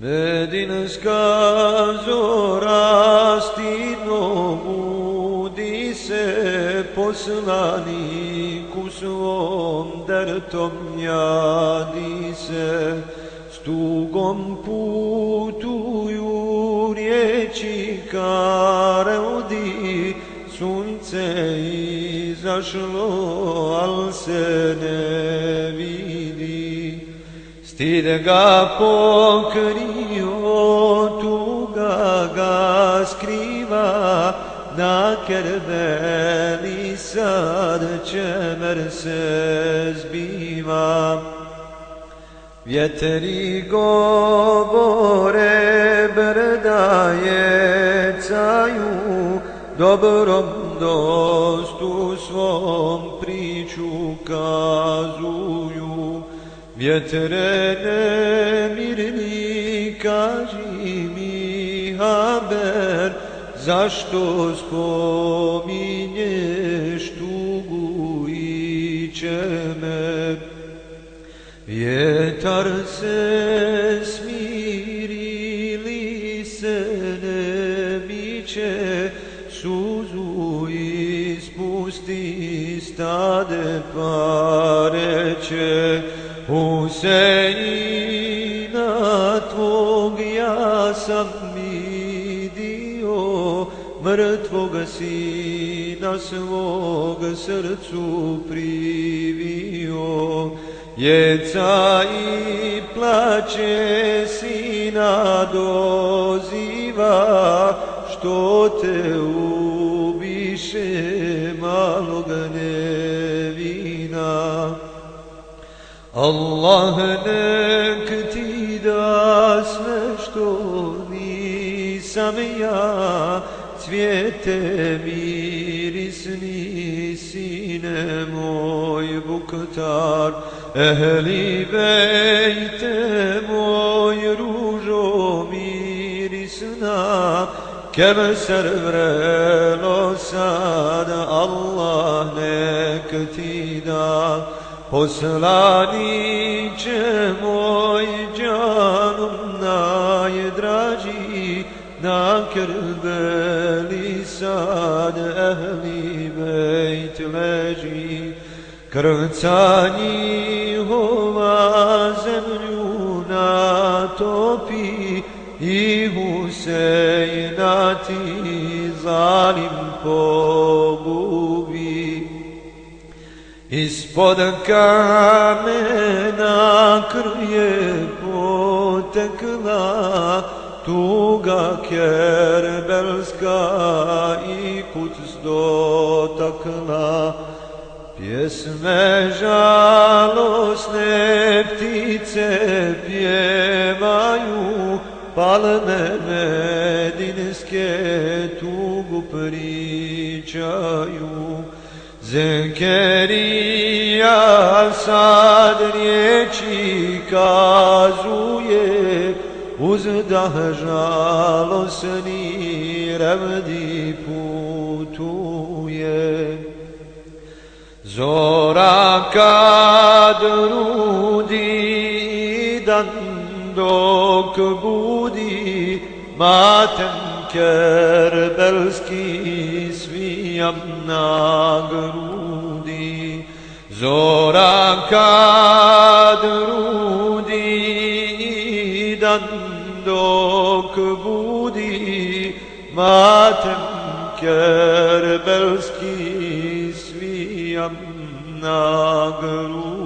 Medinska zora stidno budi se, poslaniku svom dertom jadi se. S tugom putuju riječi Kareudi, sunce izašlo, al se ne vidi. Stid ga pokrio, tuga ga skriva, na Kerbeli sad čemer se zbiva. Vjetri govore, brda jecaju, dobrom dostu svom priču kazuju. Vjetre nemirni, kaži mi haber, zašto spominješ tugu i čemer? Vjetar se smiri, li se ne miče, suzu ispusti, stade pa reče: Huseina tvog ja sam vidio, mrtvog sina svog srcu privio. Jeca i plače, sina doziva, što te ubiše malog nevina. Allah nek ti da sve što nisam ja, cvijete mirisni, sine moj Buktar. Ehli bejte moj, ružo mirisna, Kevser vrelo sad, Allah nek ti da. Poslaniče moj, džanum najdraži, na Kerbeli sad ehli bejt leži. Krvca njihova zemlju natopi, i Huseina ti zalim pogubi. Ispod kamena krv je potekla, tuga kerbelska i Kuds dotakla. Pjesme žalosne ptice pjevaju, palme medinske tugu pričaju. Zekerija sad riječi kazuje, uzdah žalosni revdi putuje. Zora kad rudi, dan dok budi, matem kerbelski svijam na grudi. Zora kad rudi, dan dok budi, matem kerbelski svijam na grudi.